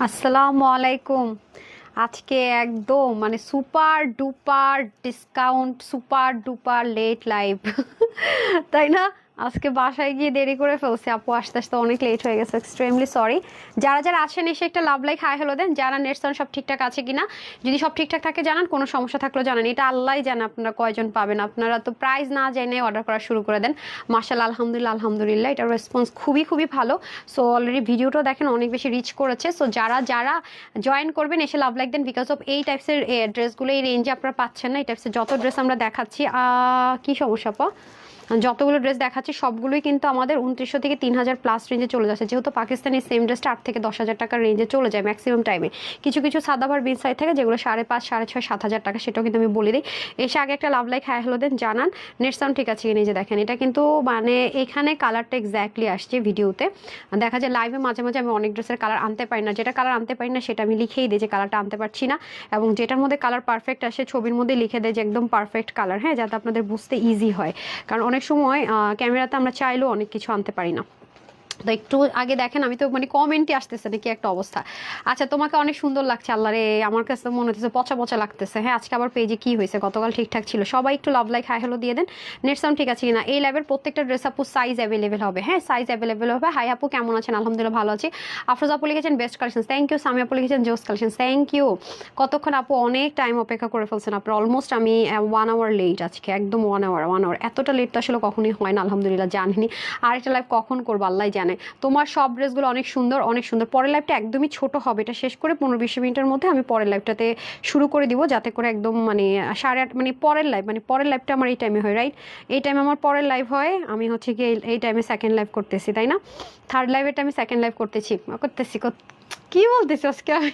আসসালামু আলাইকুম। আজকে একদম মানে super duper discount, super duper late live তাই না? আজকে বাসায় গিয়ে দেরি করে ফেলছি আপু, আস্তে আস্তে অনেক লেট হয়ে গেছে, এক্সট্রিমলি সরি। যারা যারা আসেন এসে একটা লাভ লাইক হাই হ্যালো দেন, যারা নেট সাউন্ড সব ঠিকঠাক আছে কিনা, যদি সব ঠিকঠাক থাকে জানান, কোনো সমস্যা থাকলেও জানান। এটা আল্লাহই জানে আপনারা কয়জন পাবেন। আপনারা তো প্রাইস না জেনে অর্ডার করা শুরু করে দেন। মাশাআল্লাহ, আলহামদুলিল্লাহ আলহামদুলিল্লাহ, এটার রেসপন্স খুবই খুবই ভালো। সো অলরেডি ভিডিওটাও দেখেন অনেক বেশি রিচ করেছে। সো যারা যারা জয়েন করবেন এসে লাভ লাইক দেন, বিকজ অফ এই টাইপসের ড্রেসগুলো এই রেঞ্জে আপনারা পাচ্ছেন না। এই টাইপসের যত ড্রেস আমরা দেখাচ্ছি, কি সমস্যা পা, যতগুলো ড্রেস দেখাচ্ছি সবগুলোই কিন্তু আমাদের 2900 থেকে 3000 প্লাস রেঞ্জে চলে যাচ্ছে। যেহেতু পাকিস্তানি সেম ড্রেসটা 8 থেকে 10,000 টাকার রেঞ্জে চলে যায় ম্যাক্সিমাম টাইমে। কিছু কিছু সাদাভার বিন সাইড থাকে যেগুলো 5,500, 6,500, 7,000 টাকা, সেটাও কিন্তু আমি বলে দিই। এসে আগে একটা লাভ লাইক হাই হ্যালো দেন, জানান নেট সাউন্ড ঠিক আছে কিনা। যে দেখেন এটা কিন্তু মানে এখানে কালারটা এক্স্যাক্টলি আসছে ভিডিওতে। দেখা যায় লাইভে মাঝে মাঝে আমি অনেক ড্রেসের কালার আনতে পারি না, যেটা কালার আনতে পারি না সেটা আমি লিখেই দিই যে কালারটা আনতে পারছি না, এবং যেটার মধ্যে কালার পারফেক্ট আসে ছবির মধ্যে লিখে দেয় যে একদম পারফেক্ট কালার, হ্যাঁ, যাতে আপনাদের বুঝতে ইজি হয়। কারণ অনেক সময় ক্যামেরাতে আমরা চাইলেও অনেক কিছু আনতে পারি না। তো একটু আগে দেখেন, আমি তো মানে কমেন্টই আসতেছে নাকি একটা অবস্থা। আচ্ছা, তোমাকে অনেক সুন্দর লাগছে, আল্লাহ রে, আমার কাছে মনে হচ্ছে পচা পচা লাগতেছে। হ্যাঁ, আজকে আবার পেজে কি হয়েছে, গতকাল ঠিকঠাক ছিল। সবাই একটু লাভ লাইক হাই হ্যালো দিয়ে দেন। নেট সাউন্ড ঠিক আছে কিনা। এই লাইভের প্রত্যেকটা ড্রেস আপু সাইজ অ্যাভেলেবেল হবে, হ্যাঁ সাইজ অ্যাভেলেবেল হবে। হাই আপু কেমন আছেন? আলহামদুলিল্লাহ ভালো আছি। আফরোজ আপু লিখেছেন best collection, thank you. Sami আপু লিখেছেন জোস কালেকশন, থ্যাংক ইউ। কতক্ষণ আপু? অনেক টাইম অপেক্ষা করে ফেলছেন আপনার, অলমোস্ট আমি 1 আওয়ার লেট আজকে, একদম 1 আওয়ার। এতটা লেট তো আসলে কখনোই হয় না, আলহামদুলিল্লাহ জানিনি। আর একটা লাইভ কখন করবো আল্লাহ জানে। তোমার সব ড্রেসগুলো অনেক সুন্দর, অনেক সুন্দর। পরের লাইভটা একদমই ছোট হবে, এটা শেষ করে 15-20 মিনিটের মধ্যে আমি পরের লাইভটাতে শুরু করে দিব, যাতে করে একদম মানে 8:30 মানে পরের লাইভটা আমার এই টাইমে হয়, রাইট? এই টাইমে আমার পরের লাইভ হয়, আমি হচ্ছে কি এই টাইমে সেকেন্ড লাইভ করতেছি, তাই না? থার্ড লাইভেরটা আমি সেকেন্ড লাইভ করতেছি কি বলতেছি আজকে আমি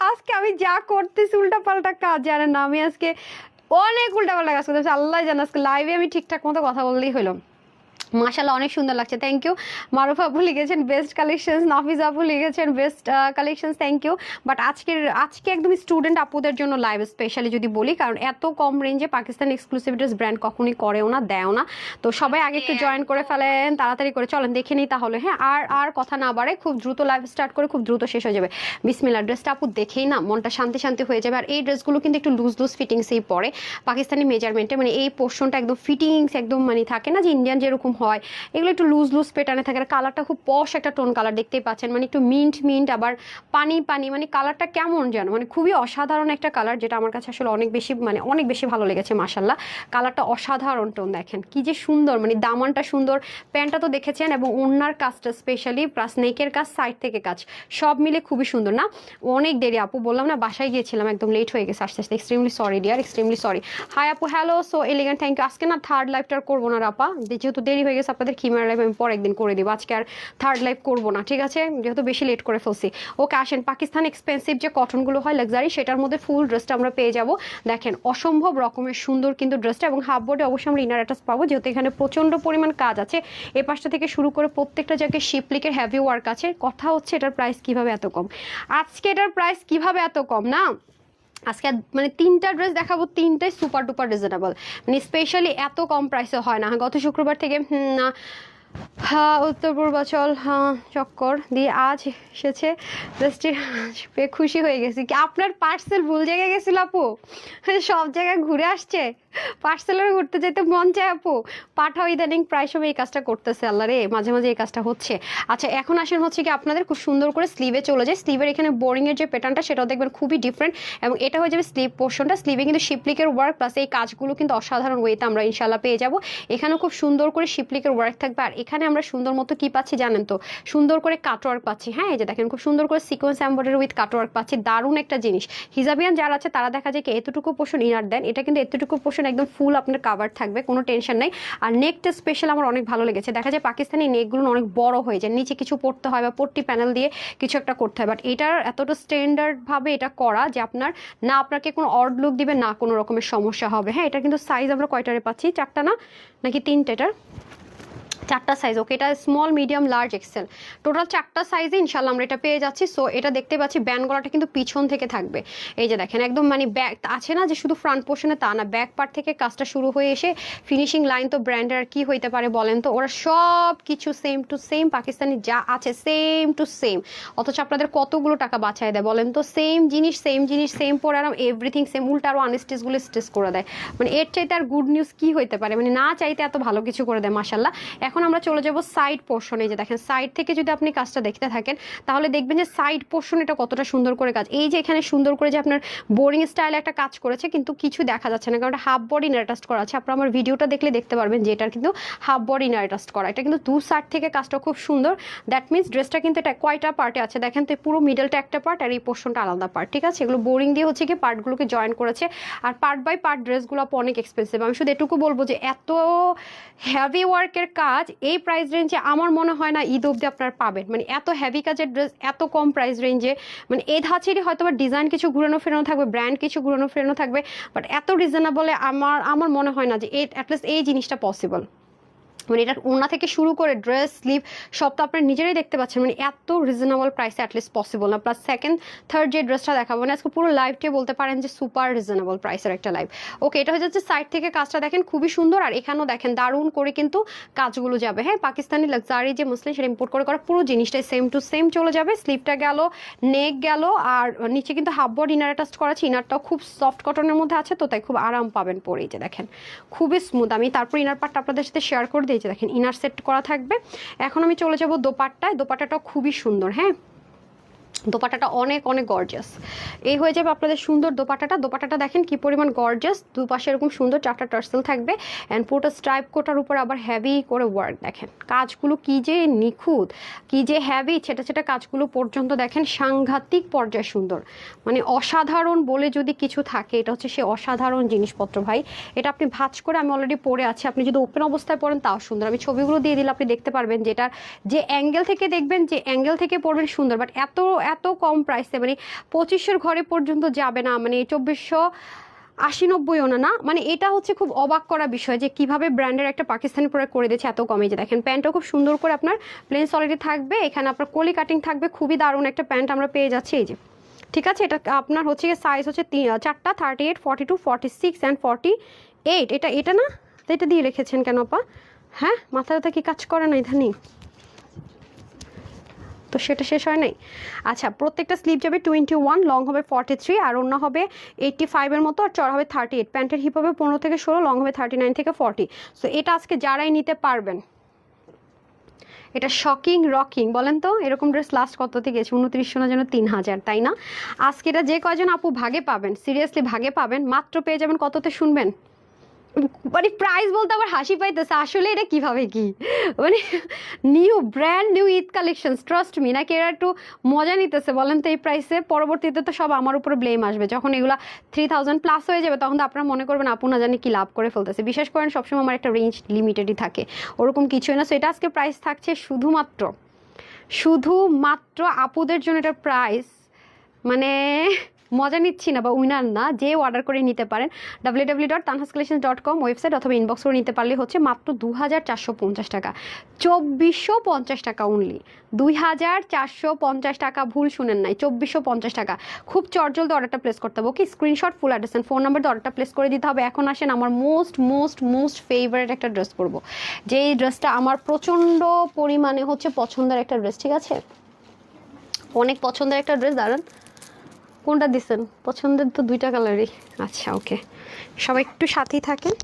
আজকে আমি যা করতেছি উল্টা পাল্টা কাজ, জানেন না, আমি আজকে অনেক উল্টা পাল্টা কাজ করতেছি, আল্লাহ জানে। আজকে লাইভে আমি ঠিকঠাক মতো কথা বললেই হলো। মাশাআল্লাহ অনেক সুন্দর লাগছে, থ্যাংক ইউ। মারুফ আপু লিখেছেন বেস্ট কালেকশনস, নাফিজ আপু লিখেছেন best collections, thank you. But আজকে একদম স্টুডেন্ট আপুদের জন্য লাইভ স্পেশালি যদি বলি, কারণ এত কম রেঞ্জে পাকিস্তান এক্সক্লুসিভ ড্রেস ব্র্যান্ড কখনোই করেও না, দেও না। তো সবাই আগে একটু জয়েন করে ফেলেন, তাড়াতাড়ি করে চলেন দেখে নিই তাহলে, হ্যাঁ। আর আর কথা না বাড়ে, খুব দ্রুত লাইভ স্টার্ট করে খুব দ্রুত শেষ হয়ে যাবে। বিসমিল্লাহ, ড্রেসটা আপু দেখেই না মনটা শান্তি শান্তি হয়ে যাবে। আর এই ড্রেসগুলো কিন্তু একটু লুজ লুজ ফিটিংসেই পড়ে, পাকিস্তানি মেজারমেন্টে, মানে এই পোর্শনটা একদম ফিটিংস একদম মানে থাকে না যে ইন্ডিয়ান যেরকম হয়, এগুলো একটু লুজ লুজ প্যাটার্নে থাকে। আর কালারটা খুব পশ একটা টোন কালার, দেখতেই পাচ্ছেন, মানে একটু মিন্ট মিন্ট, আবার পানি পানি, মানে কালারটা কেমন যেন মানে খুবই অসাধারণ একটা কালার, যেটা আমার কাছে আসলে অনেক বেশি ভালো লেগেছে। মাশাল্লাহ, কালারটা অসাধারণ টোন, দেখেন কি যে সুন্দর, মানে দামানটা সুন্দর, প্যান্টটা তো দেখেছেন, এবং ওড়নার কাজটা স্পেশালি, প্লাস নেকের কাজ, সাইড থেকে কাজ, সব মিলে খুবই সুন্দর না? অনেক দেরি আপু, বললাম না বাসায় গিয়েছিলাম, একদম লেট হয়ে গেছে আস্তে আস্তে, extremely sorry dear, extremely sorry. Hi আপু, hello, so elegant, thank you. আজকে না থার্ড লাইভটা করবো না আপা, যেহেতু দেরি হয়ে গেছে আপনাদের খিমার লাইভ আমি পরে একদিন করে দিব, আজকে আর থার্ড লাইভ করবো না, ঠিক আছে, যেহেতু বেশি লেট করে ফেলছি। ওকে আসেন, পাকিস্তান এক্সপেন্সিভ যে কটনগুলো হয় লাক্সারি, সেটার মধ্যে ফুল ড্রেসটা আমরা পেয়ে যাব। দেখেন অসম্ভব রকমের সুন্দর কিন্তু ড্রেসটা, এবং হাফ বোর্ডে অবশ্যই আমরা ইনার অ্যাটাচ পাবো, যেহেতু এখানে প্রচন্ড পরিমাণ কাজ আছে। এই পাশটা থেকে শুরু করে প্রত্যেকটা জায়গায় শিপলিকের হেভি ওয়ার্ক আছে। কথা হচ্ছে এটার প্রাইস কিভাবে এত কম, আজকে এটার প্রাইস কিভাবে এত কম না? আজকে মানে 3টা ড্রেস দেখাবো, 3টাই সুপার ডুপার রিজনেবল, মানে স্পেশালি এত কম প্রাইসে হয় না। গত শুক্রবার থেকে হ্যাঁ উত্তর পূর্বাচল, হ্যাঁ চক্কর দিয়ে আজ এসেছে ড্রেসটি পেয়ে খুশি হয়ে গেছি। কি আপনার পার্সেল ভুল জায়গায় গেছিল আপু? সব জায়গায় ঘুরে আসছে, পার্সেলের ঘুরতে যেতে মন চায় আপু। পাঠাও, ইদানিং প্রায় সময় এই কাজটা করতেছে, আল্লাহ রে, মাঝে মাঝে এই কাজটা হচ্ছে। আচ্ছা এখন আসেন হচ্ছে কি আপনাদের খুব সুন্দর করে স্লিভে চলে যায়। স্লিভের এখানে বোরিং এর যে প্যাটার্নটা সেটাও দেখবেন খুবই ডিফারেন্ট, এবং এটা হয়ে যাবে স্লিভ পোর্শনটা। স্লিভে কিন্তু শিপলিকের ওয়ার্ক প্লাস এই কাজগুলো কিন্তু অসাধারণ ওয়েতে আমরা ইনশাল্লাহ পেয়ে যাব। এখানেও খুব সুন্দর করে শিপলিকের ওয়ার্ক থাকবে। আর এখানে আমরা সুন্দর মতো কি পাচ্ছি জানেন তো, সুন্দর করে কাটওয়ার্ক পাচ্ছি, হ্যাঁ এই যে দেখেন খুব সুন্দর করে সিকোয়েন্স এমব্রয়ডারি উইথ কাটওয়ার্ক পাচ্ছি, দারুণ একটা জিনিস। হিজাবিয়ান যারা আছে তারা দেখা যায় কি এতটুকু পোর্শন ইনার দেন, এটা কিন্তু এতটুকু পোর্শন একদম ফুল আপনার কাভার থাকবে, কোনো টেনশন নাই। আর নেকটা স্পেশাল আমার অনেক ভালো লেগেছে, দেখা যায় পাকিস্তানি নেকগুলো অনেক বড় হয়ে যায়, নিচে কিছু পড়তে হয় বা পট্টি প্যানেল দিয়ে কিছু একটা করতে হয়, বাট এটার এতটা স্ট্যান্ডার্ড ভাবে এটা করা যে আপনার না আপনাকে কোনো অড লুক দিবে, না কোনো রকমের সমস্যা হবে। হ্যাঁ, এটা কিন্তু সাইজ আমরা কয়টারে পাচ্ছি, 4টা না নাকি 3টা? এটার চারটা সাইজ, ওকে, এটা small medium large Excel, total চারটা সাইজে ইনশাল্লাহ আমরা এটা পেয়ে যাচ্ছি। সো এটা দেখতে পাচ্ছি ব্যান্ড গলাটা কিন্তু পিছন থেকে থাকবে, এই যে দেখেন একদম মানে ব্যাক আছে না যে শুধু ফ্রন্ট পোর্শনে, তা না, ব্যাক পার্ট থেকে কাজটা শুরু হয়ে এসে ফিনিশিং লাইন তো ব্র্যান্ডের আর কি হইতে পারে বলেন তো, ওরা সব কিছু সেম টু সেম পাকিস্তানি যা আছে সেম টু সেম, অথচ আপনাদের কতগুলো টাকা বাঁচায় দেয় বলেন তো, সেম জিনিস সেম পরে আর এভরিথিং সেম, উল্টা আরও আনস্টিচগুলো স্টিচ করে দেয়, মানে এর চাইতে আর গুড নিউজ কি হইতে পারে, মানে না চাইতে এত ভালো কিছু করে দেয় মাশাল্লাহ। এখন আমরা চলে যাব সাইড পোর্শনে, যে দেখেন সাইড থেকে যদি আপনি কাজটা দেখতে থাকেন তাহলে দেখবেন যে সাইড পোর্শন এটা কতটা সুন্দর করে কাজ, এই যে এখানে সুন্দর করে যে আপনার বোরিং স্টাইলে একটা কাজ করেছে কিন্তু কিছু দেখা যাচ্ছে না, কারণ হাফ বডি ইনারটাস্ট করা আছে, আপনারা আমার ভিডিওটা দেখলে দেখতে পারবেন যে এটার কিন্তু হাফ বডি ইনারটাস্ট করা, এটা কিন্তু দু সাইড থেকে কাজটা খুব সুন্দর। দ্যাট মিনস ড্রেসটা কিন্তু এটা কয়টা পার্টে আছে দেখেন তো, পুরো মিডলটা একটা পার্ট আর এই পোর্শনটা আলাদা পার্ট, ঠিক আছে, এগুলো বোরিং দিয়ে হচ্ছে কি পার্টগুলোকে জয়েন করেছে, আর পার্ট বাই পার্ট ড্রেসগুলো অনেক এক্সপেন্সিভ। আমি শুধু এটুকু বলবো যে এত হেভি ওয়ার্কের কাজ এই প্রাইস রেঞ্জে আমার মনে হয় না ঈদ অবধি আপনারা পাবেন, মানে এত হেভি কাজের ড্রেস এত কম প্রাইস রেঞ্জে, মানে এই ধাঁচেরই হয়তো বা ডিজাইন কিছু ঘুরানো ফেরানো থাকবে, ব্র্যান্ড কিছু ঘুরানো ফেরানো থাকবে, বাট এত রিজনেবলে আমার মনে হয় না যে অ্যাটলিস্ট এই জিনিসটা পসিবল, মানে এটা ওনা থেকে শুরু করে ড্রেস স্লিভ সব তো আপনারা নিজেরাই দেখতে পাচ্ছেন, মানে এত রিজনেবল প্রাইসে অ্যাটলিস্ট পসিবল না। প্লাস সেকেন্ড থার্ড যে ড্রেসটা দেখাবো, মানে আজকে পুরো লাইভটি বলতে পারেন যে সুপার রিজনেবল প্রাইসের একটা লাইভ। ওকে, এটা হয়ে যাচ্ছে সাইড থেকে কাজটা দেখেন খুবই সুন্দর, আর এখানেও দেখেন দারুণ করে কিন্তু কাজগুলো যাবে, হ্যাঁ, পাকিস্তানি লাক্সারি যে মুসলিম সেটা ইম্পোর্ট করে করা পুরো জিনিসটাই সেম টু সেম চলে যাবে, স্লিভটা গেল, নেক গেল, আর নিচে কিন্তু হাফ বড ইনার অ্যাটাচ করা আছে, ইনারটাও খুব সফট কটনের মধ্যে আছে, তো তাই খুব আরাম পাবেন পরে, এই যে দেখেন খুবই স্মুথ। আমি তারপর ইনার পার্টটা আপনাদের সাথে শেয়ার করে দিয়েছি, দেখেন ইনার সেট করা থাকবে। এখন আমি চলে যাব দোপাট্টায়, দোপাট্টাটাও খুবই সুন্দর, হ্যাঁ, দোপাট্টাটা অনেক গর্জিয়াস, এই হয়ে যাবে আপনাদের সুন্দর দোপাট্টাটা দেখেন কি পরিমাণ গর্জিয়াস, দুপাশে এরকম সুন্দর চারটা টার্সেল থাকবে, অ্যান্ড পুরোটা স্ট্রাইপ কোটার উপর আবার হেভি করে ওয়ার্ক, দেখেন কাজগুলো কি যে নিখুঁত, কি যে হেভি, ছেটা কাজগুলো পর্যন্ত দেখেন সাংঘাতিক পর্যায়ে সুন্দর, মানে অসাধারণ বলে যদি কিছু থাকে এটা হচ্ছে সে অসাধারণ জিনিসপত্র ভাই। এটা আপনি ভাঁজ করে আমি অলরেডি পরে আছি, আপনি যদি ওপেন অবস্থায় পড়েন তাও সুন্দর, আমি ছবিগুলো দিয়ে দিলে আপনি দেখতে পারবেন যেটা যে অ্যাঙ্গেল থেকে দেখবেন, যে অ্যাঙ্গেল থেকে পড়বেন সুন্দর, বাট এত কম প্রাইসে, মানে 2500 ঘরে পর্যন্ত যাবে না, মানে 2480-90 না, মানে এটা হচ্ছে খুব অবাক করা বিষয় যে কিভাবে ব্র্যান্ডের একটা পাকিস্তানি প্রোডাক্ট করে দিয়েছে এত কমে। যে দেখেন প্যান্টও খুব সুন্দর করে আপনার প্লেন সলিডে থাকবে, এখানে আপনার কলি কাটিং থাকবে, খুবই দারুণ একটা প্যান্ট আমরা পেয়ে যাচ্ছি, এই যে ঠিক আছে। এটা আপনার হচ্ছে সাইজ হচ্ছে চারটা, 38, 42, 46 অ্যান্ড 48, এটা না, এটা দিয়ে রেখেছেন কেন আপা? হ্যাঁ, মাথা ব্যথা কি কাজ করে না ইদানিং? তো সেটা শেষ হয় নাই। আচ্ছা, প্রত্যেকটা স্লিভ যাবে 21, লং হবে 43, আর অন্য হবে 85 এর মতো, আর চড়া হবে 38, প্যান্টের হিপ হবে 15 থেকে 16, লং হবে 39 থেকে 40। সো এটা আজকে যারাই নিতে পারবেন, এটা শকিং রকিং বলেন তো, এরকম ড্রেস লাস্ট কততে গেছে? 2900 না যেন 3000, তাই না? আজকে এটা যে কয়জন আপু ভাগে পাবেন, সিরিয়াসলি ভাগে পাবেন, মাত্র পেয়ে যাবেন কততে শুনবেন, মানে প্রাইস বলতে আবার হাসি পাইতেছে, আসলে এটা কিভাবে কি, মানে new brand new Eid collection, trust me, নাকি এরা একটু মজা নিতেছে বলেন তো এই প্রাইসে? পরবর্তীতে তো সব আমার উপরে ব্লেম আসবে, যখন এগুলা 3000 প্লাস হয়ে যাবে তখন তো আপনারা মনে করবেন আপু না জানি কি লাভ করে ফেলতেছে। বিশেষ করেন সবসময় আমার একটা রেঞ্জ লিমিটেডই থাকে, ওরকম কিছুই না। সো এটা আজকে প্রাইস থাকছে শুধুমাত্র আপুদের জন্য, এটা প্রাইস মানে মজা নিচ্ছি না বা উইনার না, যে অর্ডার করে নিতে পারেন www.tanhascollections.com ওয়েবসাইট, অথবা ইনবক্স করে নিতে পারলে হচ্ছে মাত্র 2450 টাকা, 2450 টাকা অনলি, 2450 টাকা, ভুল শুনেন নাই, 2450 টাকা। খুব চটজলদি অর্ডারটা প্লেস করতে হবে, okay, screenshot, full address and phone number দিয়ে অর্ডারটা প্লেস করে দিতে হবে। এখন আসেন আমার মোস্ট ফেভারিট একটা ড্রেস পরবো, যেই ড্রেসটা আমার প্রচণ্ড পরিমাণে হচ্ছে পছন্দের একটা ড্রেস, ঠিক আছে, অনেক পছন্দের একটা ড্রেস। দাঁড়ান, কোনটা দিচ্ছেন? পছন্দের তো দুইটা কালারই। আচ্ছা, ওকে, সবাই একটু সাথেই থাকেন।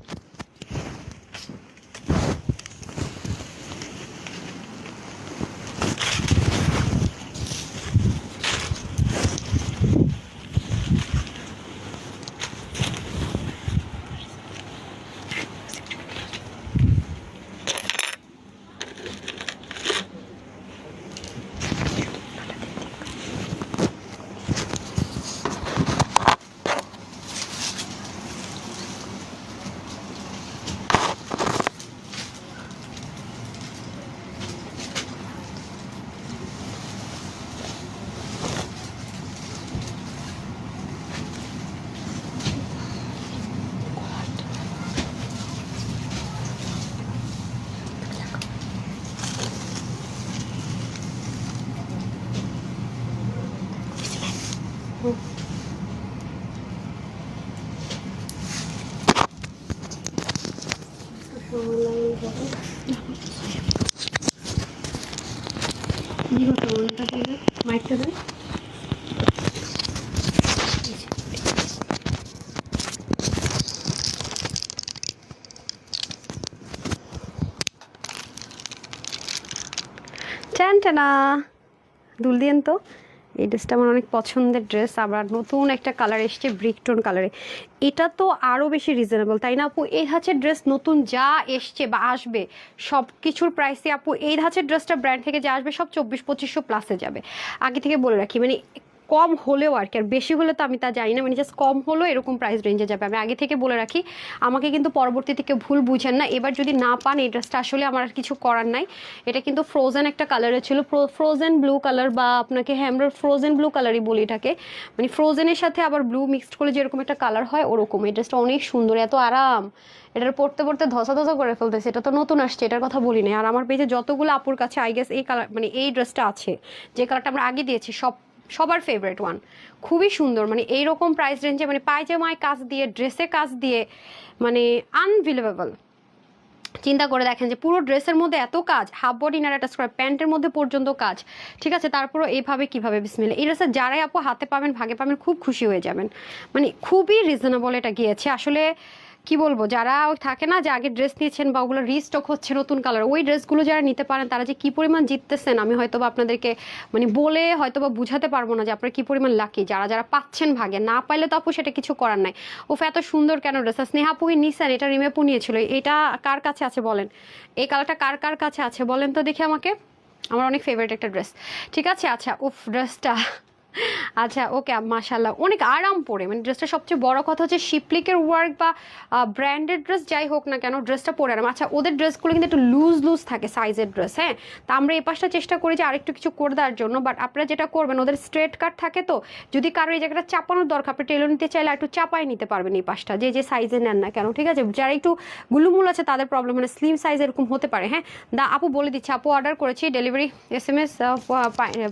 মাইকটা দেন। টানটানা দুল দিয়েন তো। এই ড্রেসটা আমার অনেক পছন্দের ড্রেস, আবার নতুন একটা কালার এসছে ব্রিক টোন কালারে। এটা তো আরও বেশি রিজনেবল, তাই না আপু? এই ধাঁচের ড্রেস নতুন যা এসছে বা আসবে সব কিছুর প্রাইসে আপু, এই ধাঁচের ড্রেসটা ব্র্যান্ড থেকে যা আসবে সব 2400-2500 প্লাসে যাবে। আগে থেকে বলে রাখি, মানে কম হলেও আর কি, আর বেশি হলে তো আমি তা জানি না, মানে জাস্ট কম হলেও এরকম প্রাইস রেঞ্জে যাবে। আমি আগে থেকে বলে রাখি, আমাকে কিন্তু পরবর্তী থেকে ভুল বুঝেন না। এবার যদি না পান এই ড্রেসটা, আসলে আমার আর কিছু করার নাই। এটা কিন্তু ফ্রোজেন একটা কালারে ছিল, ফ্রোজেন ব্লু কালার, বা আপনাকে হ্যাঁ আমরা ফ্রোজেন ব্লু কালারই বলি এটাকে, মানে ফ্রোজেনের সাথে আবার ব্লু মিক্সড করে যেরকম একটা কালার হয় ওরকম। এই ড্রেসটা অনেক সুন্দর, এত আরাম, এটার পড়তে পড়তে ধসা ধসা করে ফেলতেছে। এটা তো নতুন আসছে, এটার কথা বলি না। আর আমার পেজে যতগুলো আপুর কাছে আই গেস এই কালার, মানে এই ড্রেসটা আছে, যে কালারটা আমরা আগে দিয়েছি, সবার ফেভারিট ওয়ান, খুবই সুন্দর। মানে এইরকম প্রাইস রেঞ্জে, মানে পায়জামায় কাজ দিয়ে, ড্রেসে কাজ দিয়ে, মানে আনবিলিভেবল। চিন্তা করে দেখেন যে পুরো ড্রেসের মধ্যে এত কাজ, হাফ বডি ইনার অ্যাটাচ করা, প্যান্টের মধ্যে পর্যন্ত কাজ, ঠিক আছে? তারপরও এইভাবে কিভাবে বিসমিল্লাহ। এই ড্রেসের যারাই আপু হাতে পাবেন, ভাগে পাবেন, খুব খুশি হয়ে যাবেন। মানে খুবই রিজনেবল এটা গিয়েছে আসলে। কি বলবো, যারা ওই থাকে না যে আগে ড্রেস নিয়েছেন বা ওগুলো রিস্টক হচ্ছে নতুন কালার, ওই ড্রেসগুলো যারা নিতে পারেন তারা যে কি পরিমাণ জিততেছেন, আমি হয়তো বা আপনাদেরকে মানে বলে হয়তো বা বুঝাতে পারবো না যে আপনারা কি পরিমাণ লাকি, যারা যারা পাচ্ছেন ভাগে। না পাইলে তো আপু সেটা কিছু করার নাই। ওফ এত সুন্দর কেন ড্রেস! স্নেহা আপুই নিছেন, এটা রিমেপু নিয়েছিল। এটা কার কাছে আছে বলেন? এই কালারটা কার কার কাছে আছে বলেন তো দেখি আমাকে। আমার অনেক ফেভারিট একটা ড্রেস, ঠিক আছে? আচ্ছা, উফ ড্রেসটা আচ্ছা ওকে, মাশাল্লাহ অনেক আরাম পরে। মানে ড্রেসটা সবচেয়ে বড় কথা হচ্ছে শিপলিকের ওয়ার্ক বা ব্র্যান্ডেড ড্রেস যাই হোক না কেন, ড্রেসটা পরে আরাম। আচ্ছা, ওদের ড্রেসগুলো কিন্তু একটু লুজ লুজ থাকে সাইজের ড্রেস, হ্যাঁ। তা আমরা এই পাশটা চেষ্টা করি যে আরেকটু কিছু করে দেওয়ার জন্য, বাট আপনারা যেটা করবেন, ওদের স্ট্রেট কাট থাকে, তো যদি কারো এই জায়গাটা চাপানোর দরকার, আপনি টেলর নিতে চাইলে একটু চাপাই নিতে পারবেন এই পাশটা, যে যে সাইজে নেন না কেন, ঠিক আছে? যারা একটু গুলুমুল আছে তাদের প্রবলেম, মানে স্লিম সাইজ এরকম হতে পারে, হ্যাঁ। আপু বলে দিচ্ছে, আপু অর্ডার করেছি, ডেলিভারি SMS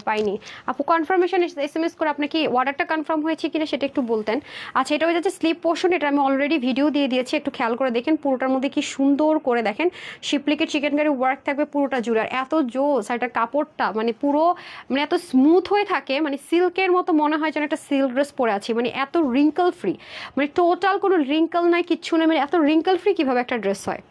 পাইনি। আপু কনফার্মেশন SMS করে আপনি কি অর্ডারটা কনফার্ম হয়েছে কিনা সেটা একটু বলতেন। আচ্ছা, এটা হয়ে যাচ্ছে স্লিপ পোর্শন, এটা আমি অলরেডি ভিডিও দিয়ে দিয়েছি, একটু খেয়াল করে দেখেন। পুরোটার মধ্যে কি সুন্দর করে দেখেন শিপলিকের চিকেন কারি ওয়ার্ক থাকবে পুরোটা জুড়ে, আর এত জোস। আর এটা কাপড়টা মানে পুরো, মানে এত স্মুথ হয়ে থাকে, মানে সিল্কের মতো মনে হয় যেন একটা সিল্ক ড্রেস পরে আছি। মানে এত রিঙ্কল ফ্রি, মানে টোটাল কোনো রিঙ্কল নাই, কিচ্ছু নেই। মানে এত রিঙ্কল ফ্রি কিভাবে একটা ড্রেস হয়,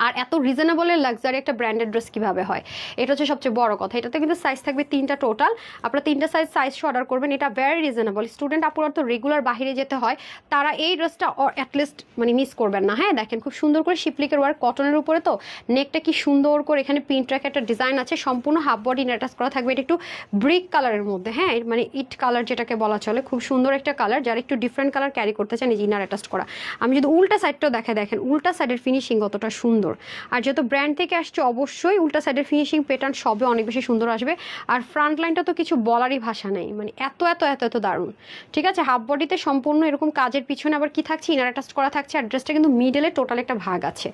আর এত রিজনেবলের লাক্সারি একটা ব্র্যান্ডেড ড্রেস কীভাবে হয়, এটা হচ্ছে সবচেয়ে বড় কথা। এটাতে কিন্তু সাইজ থাকবে 3টা টোটাল, আপনারা 3টা সাইজ অর্ডার করবেন। এটা ভেরি রিজনেবল। স্টুডেন্ট আপুরা তো রেগুলার বাইরে যেতে হয়, তারা এই ড্রেসটা অ্যাটলিস্ট মানে মিস করবেন না, হ্যাঁ। দেখেন খুব সুন্দর করে শিপলিকের ওয়ার্ক, কটনের উপরে, তো নেকটা কি সুন্দর করে এখানে পিন ট্র্যাক একটা ডিজাইন আছে, সম্পূর্ণ হাফ বডি অ্যাটাচ করা থাকবে। এটা একটু ব্রিক কালারের মধ্যে, হ্যাঁ, মানে ইট কালার যেটাকে বলা চলে, খুব সুন্দর একটা কালার। যারা একটু ডিফারেন্ট কালার ক্যারি করতে চান, এই ইনার অ্যাটাচ করা। আমি যদি উল্টা সাইডটাও দেখেন উল্টা সাইডের ফিনিশিং কতটা সুন্দর। আর যেহেতু ব্র্যান্ড থেকে আসছে, অবশ্যই উল্টা সাইডের ফিনিশিং প্যাটার্ন সবে অনেক বেশি সুন্দর আসবে। আর ফ্রন্ট লাইনটা তো কিছু বলারই ভাষা নেই, মানে এত এত এত এত দারুণ, ঠিক আছে? হাফ বডিতে সম্পূর্ণ এরকম কাজের পিছনে আবার কি থাকছে, ইনার অ্যাটাচ করা থাকছে। আর ড্রেসটা কিন্তু মিডলে টোটাল একটা ভাগ আছে,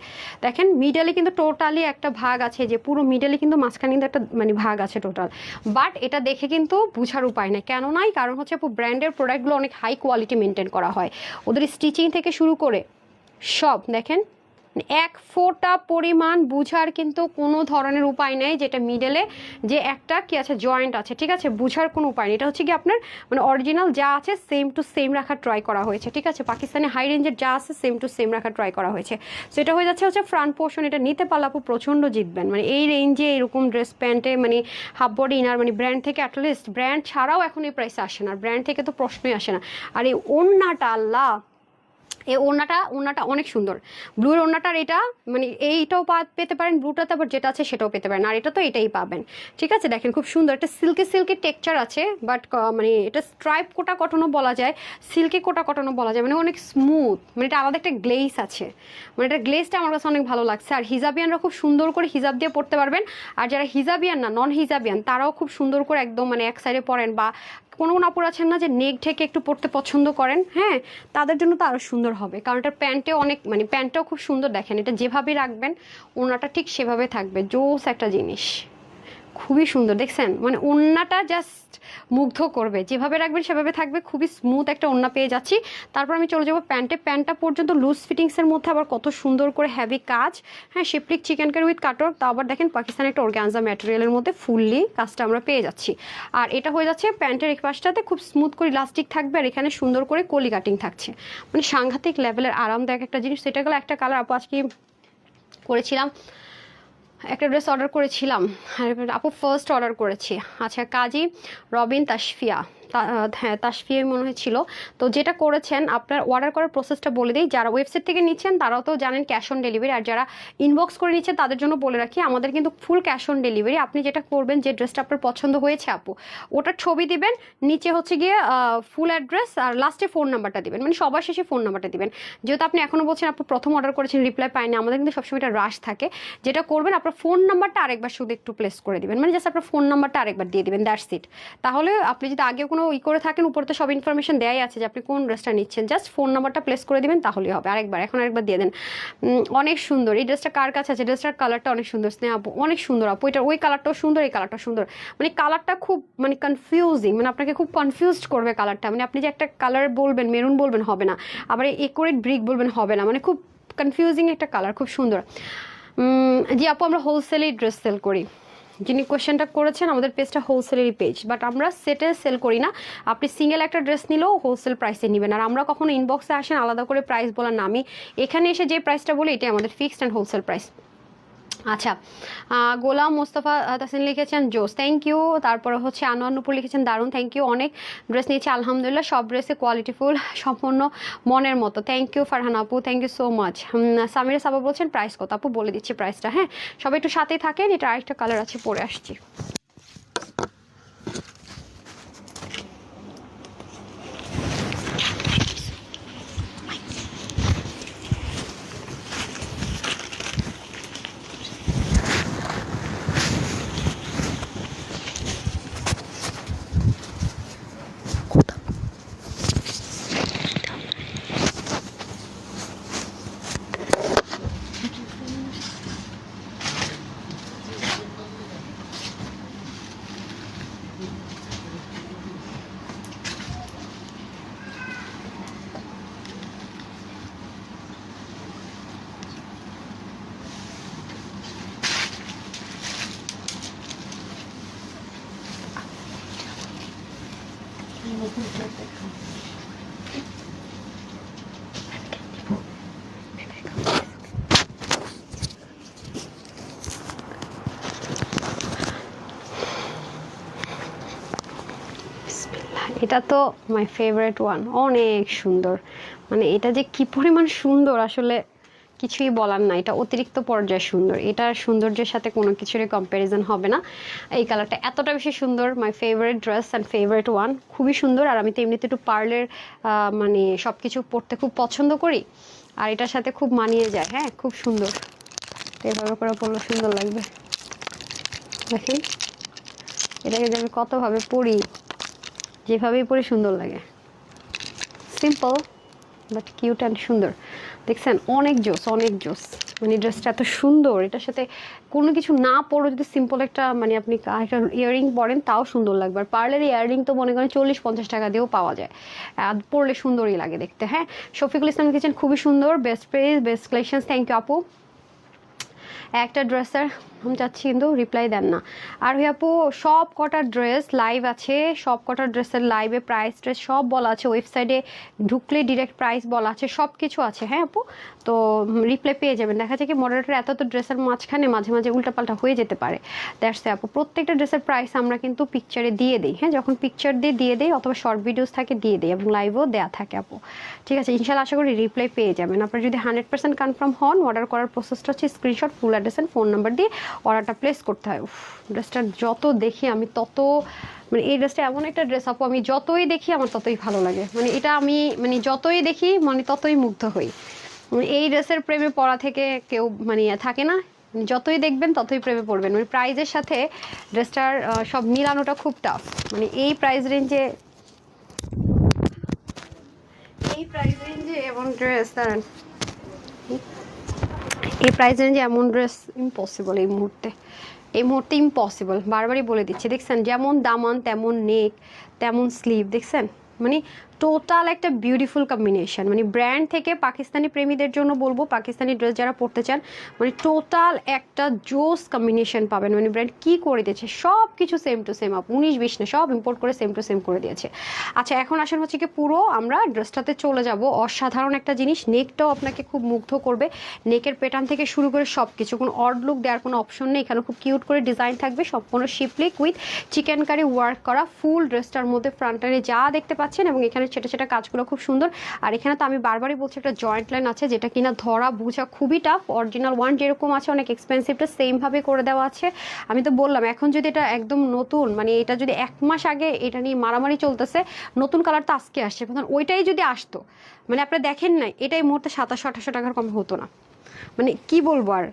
দেখেন মিডলে কিন্তু টোটালি একটা ভাগ আছে, যে পুরো মিডলে কিন্তু মাঝখানে কিন্তু একটা মানে ভাগ আছে টোটাল। বাট এটা দেখে কিন্তু বুঝার উপায় নেই, কেন নাই? কারণ হচ্ছে ব্র্যান্ডের প্রোডাক্টগুলো অনেক হাই কোয়ালিটি মেনটেন করা হয়, ওদের স্টিচিং থেকে শুরু করে সব দেখেন। এক ফোঁটা পরিমাণ বুঝার কিন্তু কোনো ধরনের উপায় নেই, যেটা মিডলে যে একটা কি আছে জয়েন্ট আছে, ঠিক আছে? বুঝার কোনো উপায় নেই। এটা হচ্ছে কি আপনার মানে অরিজিনাল যা আছে সেম টু সেম রাখার ট্রাই করা হয়েছে, ঠিক আছে? পাকিস্তানি হাই রেঞ্জের যা আছে সেম টু সেম রাখার ট্রাই করা হয়েছে। সো এটা হয়ে যাচ্ছে ফ্রন্ট পোর্শন। এটা নিতে পারলে আপু প্রচণ্ড জিতবেন, মানে এই রেঞ্জে এরকম ড্রেস প্যান্টে, মানে হাফ বডি ইনার, মানে ব্র্যান্ড থেকে অ্যাটলিস্ট, ব্র্যান্ড ছাড়াও এখন এই প্রাইসে আসে না, ব্র্যান্ড থেকে তো প্রশ্নই আসে না। আর এই ওড়নাটা, আল্লাহ, এই ওড়নাটা অনেক সুন্দর। ব্লুর ওড়নাটার এটা মানে এইটাও পেতে পারেন, ব্লুটাতে আবার যেটা আছে সেটাও পেতে পারেন, আর এটা তো এটাই পাবেন, ঠিক আছে? দেখেন খুব সুন্দর একটা সিল্কি টেক্সচার আছে, বাট মানে এটা স্ট্রাইপ কোটা কটনও বলা যায়, সিল্কি কোটা কটনও বলা যায়, মানে অনেক স্মুথ, মানে এটা আলাদা একটা গ্লেজ আছে, মানে এটা গ্লেজটা আমার কাছে অনেক ভালো লাগছে। আর হিজাবিয়ানরা খুব সুন্দর করে হিজাব দিয়ে পড়তে পারবেন, আর যারা হিজাবিয়ান না, নন হিজাবিয়ান, তারাও খুব সুন্দর করে একদম মানে এক সাইডে পরেন, বা কোনো আপুর আছেন না যে নেক ঢেকে একটু পড়তে পছন্দ করেন, হ্যাঁ, তাদের জন্য তো আরও সুন্দর হবে। কারণ এটার প্যান্টেও অনেক, মানে প্যান্টটাও খুব সুন্দর, দেখেন এটা যেভাবে রাখবেন ওনাটা ঠিক সেভাবে থাকবে, জোস একটা জিনিস, খুবই সুন্দর দেখছেন, মানে ওড়নাটা জাস্ট মুগ্ধ করবে, যেভাবে রাখবেন সেভাবে থাকবে, খুবই স্মুথ একটা ওড়না পেয়ে যাচ্ছি। তারপর আমি চলে যাবো প্যান্টে। প্যান্টটা পর্যন্ত লুজ ফিটিংসের মধ্যে আবার কত সুন্দর করে হ্যাভি কাজ, হ্যাঁ শিপলিক চিকেন কারি উইথ কাটওয়ার্ক, তা আবার দেখেন পাকিস্তানি একটা অর্গানজা ম্যাটেরিয়ালের মধ্যে ফুললি কাজটা আমরা পেয়ে যাচ্ছি। আর এটা হয়ে যাচ্ছে প্যান্টের এক পাশটাতে খুব স্মুথ করে ইলাস্টিক থাকবে, আর এখানে সুন্দর করে কলি কাটিং থাকছে, মানে সাংঘাতিক লেভেলের আরামদায়ক একটা জিনিস। সেটা গেলো একটা কালার। আপু আজকে করেছিলাম একটা ড্রেস অর্ডার করেছিলাম, আপু ফার্স্ট অর্ডার করেছি। আচ্ছা কাজী রবিন তাশফিয়া, হ্যাঁ তাশফিয়া মনে হয়েছিল। তো যেটা করেছেন আপনার অর্ডার করার প্রসেসটা বলে দিই, যারা ওয়েবসাইট থেকে নিচ্ছেন তারাও তো জানেন ক্যাশ অন ডেলিভারি, আর যারা ইনবক্স করে নিচ্ছেন তাদের জন্য বলে রাখি আমাদের কিন্তু ফুল ক্যাশ অন ডেলিভারি। আপনি যেটা করবেন, যে ড্রেসটা আপনার পছন্দ হয়েছে আপু ওটার ছবি দিবেন, নিচে হচ্ছে গিয়ে ফুল অ্যাড্রেস, আর লাস্টে ফোন নাম্বারটা দিবেন, মানে সবার শেষে ফোন নাম্বারটা দিবেন। যেহেতু আপনি এখনও বলছেন আপনি প্রথম অর্ডার করেছেন রিপ্লাই পায়নি, আমাদের কিন্তু সবসময় একটা রাশ থাকে। যেটা করবেন আপনার ফোন নাম্বারটা আরেকবার শুধু একটু প্লেস করে দিবেন, মানে জাস্ট আপনার ফোন নাম্বারটা আরেকবার দিয়ে দিবেন, দ্যাটস ইট। তাহলে আপনি যদি আগে কোনো করে থাকেন উপরে তো সব ইনফরমেশন দেয়াই আছে যে আপনি কোন ড্রেসটা নিচ্ছেন, জাস্ট ফোন নাম্বারটা প্লেস করে দিবেন তাহলেই হবে। আরেকবার দিয়ে দেন। অনেক সুন্দর এই ড্রেসটা, কার কাছে আছে? ড্রেসটার কালারটা অনেক সুন্দর, স্নেহা আপু অনেক সুন্দর আপু, এটা ওই কালারটাও সুন্দর, এই কালারটাও সুন্দর, মানে কালারটা খুব মানে কনফিউজিং, মানে আপনাকে খুব কনফিউজড করবে কালারটা, মানে আপনি যে একটা কালার বলবেন মেরুন বলবেন হবে না, আবার একুরেট ব্রিক বলবেন হবে না, মানে খুব কনফিউজিং একটা কালার, খুব সুন্দর। জি আপু আমরা হোলসেলেই ড্রেস সেল করি, যিনি কোয়েশ্চেনটা করেছেন আমাদের পেজটা হোলসেলেরই পেজ, বাট আমরা সেটে সেল করি না। আপনি সিঙ্গেল একটা ড্রেস নিলেও হোলসেল প্রাইসে নেবেন, আর আমরা কখনো ইনবক্সে আসেন আলাদা করে প্রাইস বলার না, আমি এখানে এসে যে প্রাইসটা বলি এটাই আমাদের ফিক্সড অ্যান্ড হোলসেল প্রাইস। আচ্ছা গোলাম মোস্তফা তাসিন লিখেছেন জোস, থ্যাংক ইউ। তারপরে হচ্ছে আনোয়ার নুপুর লিখেছেন দারুণ, থ্যাংক ইউ। অনেক ড্রেস নিয়েছি আলহামদুলিল্লাহ, সব ড্রেসে কোয়ালিটিফুল, সম্পূর্ণ মনের মতো, থ্যাংক ইউ ফারহান আপু, thank you so much. Samira Saba বলছেন প্রাইস কত? আপু বলে দিচ্ছি প্রাইসটা, হ্যাঁ সবাই একটু সাথেই থাকেন, এটা আরেকটা কালার আছে পরে আসছি। এটা তো মাই ফেভারিট ওয়ান, অনেক সুন্দর, মানে এটা যে কি পরিমাণ সুন্দর আসলে কিছুই বলার না, এটা অতিরিক্ত পর্যায়ে সুন্দর, এটার সৌন্দর্যের সাথে কোনো কিছুরই কম্প্যারিজন হবে না। এই কালারটা এতটা বেশি সুন্দর, my favourite dress and favourite one, খুবই সুন্দর। আর আমি তো এমনিতে একটু পার্লের মানে সব কিছু পরতে খুব পছন্দ করি, আর এটার সাথে খুব মানিয়ে যায়, হ্যাঁ খুব সুন্দর। তো এভাবে করে পরলে সুন্দর লাগবে, দেখেন এটাকে যে আমি কতভাবে পরি, যেভাবেই পরে সুন্দর লাগে, সিম্পল বাট কিউট অ্যান্ড সুন্দর। দেখছেন অনেক জোস, অনেক জোস, মানে ড্রেসটা এত সুন্দর, এটার সাথে কোনো কিছু না পরেও যদি সিম্পল একটা মানে আপনি একটা ইয়াররিং পরেন তাও সুন্দর লাগবে। আর পার্লের ইয়াররিং তো মনে করেন 40-50 টাকা দিয়েও পাওয়া যায়, আর পরলে সুন্দরই লাগে দেখতে। হ্যাঁ শফিকুল ইসলাম লিখেছেন খুবই সুন্দর, বেস্ট প্রেজ বেস্ট কালেকশন, থ্যাংক ইউ আপু। একটা ড্রেসের আমি চাচ্ছি কিন্তু রিপ্লাই দেন না। আর ভাই আপু সব কটা ড্রেস লাইভ আছে, সব কটা ড্রেসের লাইভে প্রাইস ট্রেস সব বলা আছে, ওয়েবসাইটে ঢুকলে ডিরেক্ট প্রাইস বলা আছে, সব কিছু আছে। হ্যাঁ আপু তো রিপ্লাই পেয়ে যাবেন। দেখা যায় কি মডারেটর এত তো ড্রেসের মাঝখানে মাঝে মাঝে উল্টাপাল্টা হয়ে যেতে পারে, দ্যাটস আপু প্রত্যেকটা ড্রেসের প্রাইস আমরা কিন্তু পিকচারে দিয়ে দিই, হ্যাঁ যখন পিকচার দিয়ে দিই অথবা শর্ট ভিডিওস থাকে দিয়ে দিই, এবং লাইভও দেওয়া থাকে আপু, ঠিক আছে ইনশাল্লাহ আশা করি রিপ্লাই পেয়ে যাবেন। আপনার যদি 100% কনফার্ম হন, অর্ডার করার প্রসেসটা হচ্ছে screenshot full address and phone number দিয়ে অর্ডারটা প্লেস করতে হয়। ড্রেসটা যত দেখি আমি তত মানে এই ড্রেসটা এমন একটা ড্রেস আপু আমি যতই দেখি আমার ততই ভালো লাগে, মানে এটা আমি মানে যতই দেখি মানে ততই মুগ্ধ হই। এই ড্রেসের প্রেমে পড়া থেকে কেউ মানে থাকে না, যতই দেখবেন ততই প্রেমে পড়বেন। মানে প্রাইজের সাথে ড্রেসটার সব মিলানোটা খুব টাফ, মানে এই প্রাইস রেঞ্জে এমন ড্রেস দাঁড়ান, এই প্রাইস রেঞ্জে এমন ড্রেস ইম্পসিবল এই মুহূর্তে, এই মুহূর্তে ইম্পসিবল, বারবারই বলে দিচ্ছি। দেখছেন যেমন দামান তেমন নেক তেমন স্লিভ, দেখছেন মানে টোটাল একটা বিউটিফুল কম্বিনেশন। মানে ব্র্যান্ড থেকে পাকিস্তানি প্রেমীদের জন্য বলবো, পাকিস্তানি ড্রেস যারা পরতে চান, মানে টোটাল একটা জোস কম্বিনেশন পাবেন। মানে ব্র্যান্ড কি করে দিয়েছে, সব কিছু সেম টু সেম, 19-20 না, সব ইম্পোর্ট করে সেম টু সেম করে দিয়েছে। আচ্ছা এখন আসেন হচ্ছে কি পুরো আমরা ড্রেসটাতে চলে যাব। অসাধারণ একটা জিনিস, নেকটাও আপনাকে খুব মুগ্ধ করবে। নেকের প্যাটার্ন থেকে শুরু করে সব কিছু, কোনো অড লুক দেওয়ার কোনো অপশন নেই। এখানে খুব কিউট করে ডিজাইন থাকবে, সম্পূর্ণ শিপলিক উইথ চিকেন কারি ওয়ার্ক করা। ফুল ড্রেসটার মধ্যে ফ্রন্টারে যা দেখতে পাচ্ছেন, এবং এখানে ছোটো ছোটো কাজগুলো খুব সুন্দর। আর এখানে তো আমি বারবারই বলছি একটা জয়েন্ট লাইন আছে, যেটা কিনা ধরা বোঝা খুবই টাফ। অরিজিনাল ওয়ান যেরকম আছে অনেক এক্সপেন্সিভটা সেমভাবে করে দেওয়া আছে। আমি তো বললাম এখন যদি এটা একদম নতুন, মানে এটা যদি 1 মাস আগে এটা নিয়ে মারামারি চলতেছে, নতুন কালার তো আজকে আসছে, ওইটাই যদি আসতো, মানে আপনারা দেখেন না, এটাই মুহূর্তে 2700-2800 টাকার কম হতো না। মানে কি বলবো আর,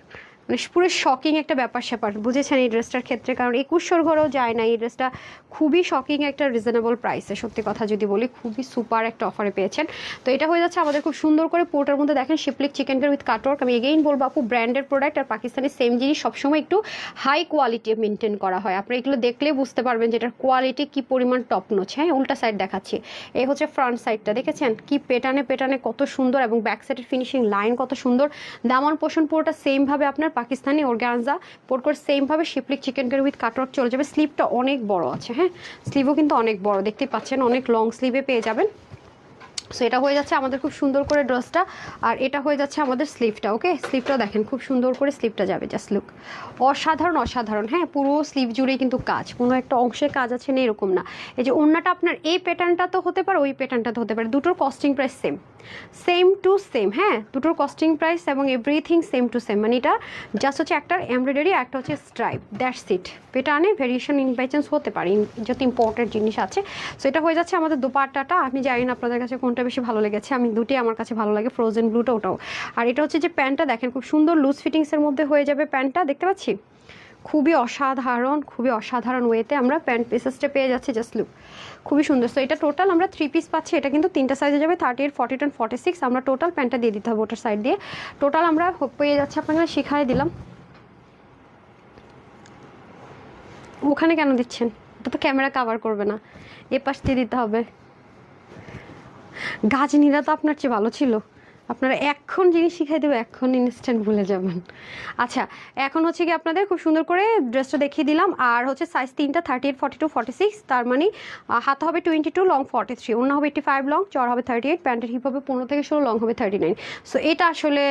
মানে পুরো শকিং একটা ব্যাপার স্যাপার, বুঝেছেন এই ড্রেসটার ক্ষেত্রে। কারণ 2100 ঘরেও যায় না এই ড্রেসটা, খুবই শকিং একটা রিজনেবল প্রাইসে। সত্যি কথা যদি বলি, খুবই সুপার একটা অফারে পেয়েছেন। তো এটা হয়ে যাচ্ছে আমাদের খুব সুন্দর করে পোর্টার মধ্যে দেখেন শিপলিক চিকেন কারি উইথ কাটওয়ার্ক। আমি এগেইন বলবো আপু, ব্র্যান্ডের প্রোডাক্ট আর পাকিস্তানি সেম জিনিস সবসময় একটু হাই কোয়ালিটি মেনটেন করা হয়। আপনারা এগুলো দেখলেই বুঝতে পারবেন যে এটার কোয়ালিটি কি পরিমাণ টপ নচ। হ্যাঁ, উল্টা সাইড দেখাচ্ছি, এই হচ্ছে ফ্রন্ট সাইডটা, দেখেছেন কি পেটানে পেটানে কত সুন্দর, এবং ব্যাক সাইডের ফিনিশিং লাইন কত সুন্দর। দামান পোষণ পুরোটা সেমভাবে আপনার পাকিস্তানি অর্গানজা পোর করে সেমভাবে শিপলিক চিকেন কারি উইথ কাটওয়ার্ক চলে যাবে। স্লিভটা অনেক বড় আছে, হ্যাঁ স্লিভও কিন্তু অনেক বড়, দেখতে পাচ্ছেন অনেক লং স্লিভে পেয়ে যাবেন। সো এটা হয়ে যাচ্ছে আমাদের খুব সুন্দর করে ড্রেসটা, আর এটা হয়ে যাচ্ছে আমাদের স্লিভটা। ওকে, স্লিভটা দেখেন খুব সুন্দর করে স্লিভটা যাবে, জাস্ট লুক অসাধারণ অসাধারণ। হ্যাঁ, পুরো স্লিভ জুড়েই কিন্তু কাজ, কোনো একটা অংশে কাজ আছে না এরকম না। এই যে ওড়নাটা আপনার এই প্যাটার্নটা তো হতে পারে, ওই প্যাটার্নটা তো হতে পারে, দুটোর costing price same, same to same. হ্যাঁ, দুটোর কস্টিং প্রাইস এবং এভরিথিং সেম টু সেম। মানে এটা জাস্ট হচ্ছে একটা এমব্রয়ডারি, একটা হচ্ছে স্ট্রাইপ, দ্যাটস ইট। প্যাটার্নে ভেরিয়েশন ইন বাই চান্স হতে পারে, যত ইম্পর্টেন্ট জিনিস আছে। সো এটা হয়ে যাচ্ছে আমাদের দোপাট্টাটা। আমি জানি না আপনাদের কাছে কোনটা বেশি ভালো লেগেছে, আমি দুটোই আমার কাছে ভালো লাগে, ফ্রোজেন ব্লুটা ওটাও। আর এটা হচ্ছে যে প্যান্টটা দেখেন খুব সুন্দর লুজ ফিটিংসের মধ্যে হয়ে যাবে প্যান্টটা, দেখতে পাচ্ছি খুবই অসাধারণ, খুবই অসাধারণ ওয়েতে আমরা প্যান্ট পিসেসটা পেয়ে যাচ্ছি, জাস্ট লুক খুবই সুন্দর। সো এটা টোটাল আমরা 3 পিস পাচ্ছি, এটা কিন্তু 3টা সাইজে যাবে, 38, 42 and 46। আমরা টোটাল প্যান্টটা দিয়ে দিতে হবে ওটার সাইড দিয়ে, টোটাল আমরা পেয়ে যাচ্ছি। আপনাকে শিখাই দিলাম, ওখানে কেন দিচ্ছেন, ওটা তো ক্যামেরা কাভার করবে না, এ পাশ দিয়ে দিতে হবে। গাজনীরা তো আপনার চেয়ে ভালো ছিল, আপনারা এখন জিনিস শিখাই দেবো, এখন ইনস্ট্যান্ট ভুলে যাবেন। আচ্ছা এখন হচ্ছে কি আপনাদের খুব সুন্দর করে ড্রেসটা দেখিয়ে দিলাম। আর হচ্ছে সাইজ 3টা 38, 42, 46, তার মানে হাত হবে 22, লং 43, অন্য হবে 85, লং চড় হবে 38, প্যান্টের হিপ হবে 15 থেকে 16, লং হবে 39। সো এটা আসলে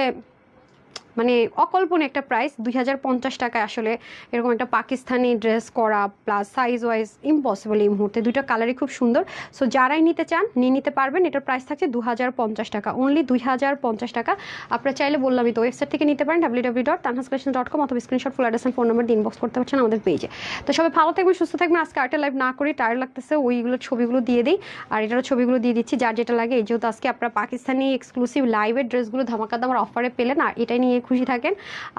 মানে অকল্পনীয় একটা প্রাইস, 2050 টাকায় আসলে এরকম একটা পাকিস্তানি ড্রেস করা, প্লাস সাইজ ওয়াইজ ইম্পসিবল এই মুহূর্তে। দুইটা কালারই খুব সুন্দর। সো যারাই নিতে চান নিয়ে নিতে পারবেন। এটার প্রাইস থাকছে 2050 টাকা, অনলি 2050 টাকা। আপনারা চাইলে বললামই তো, ওয়েবসাইট থেকে নিতে পারেন www.tanhascollections.com, অথবা screenshot full address phone number দিয়ে ইনবক্স করতে পারছেন আমাদের পেজে। তো সবাই ভালো থাকবেন, সুস্থ থাকবেন। আজকে আর্টের লাইভ না করি, টায়ার লাগতেছে, ওইগুলো ছবিগুলো দিয়ে দিই, আর এটারও ছবিগুলো দিয়ে দিচ্ছি যার যেটা লাগে। এই যেহেতু আজকে আপনারা পাকিস্তানি এক্সক্লুসিভ লাইভের ড্রেসগুলো ধামাকা দামার অফারে পেলেন, আর এটাই নিয়ে খুশি থাকেন।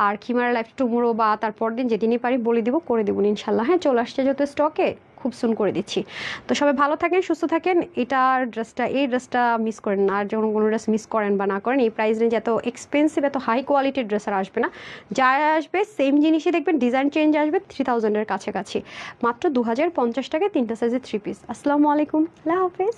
আর খিমার লাইভ টুমোরো বা তারপর দিন যেদিনই পারি বলে দিব, করে দেবো ইনশাল্লাহ। হ্যাঁ, চলে আসছে যেহেতু স্টকে, খুব সুন করে দিচ্ছি। তো সবাই ভালো থাকেন, সুস্থ থাকেন। এটার ড্রেসটা, এই ড্রেসটা মিস করেন না, আর যখন কোনো ড্রেস মিস করেন বা না করেন, এই প্রাইস রেঞ্জ এত এক্সপেন্সিভ এত হাই কোয়ালিটির ড্রেস আর আসবে না। যা আসবে সেম জিনিসই দেখবেন, ডিজাইন চেঞ্জ আসবে 3000-এর কাছাকাছি। মাত্র 2050 টাকায় 3টা সাইজের 3 পিস। আসসালামু আলাইকুম, আল্লাহ হাফেজ।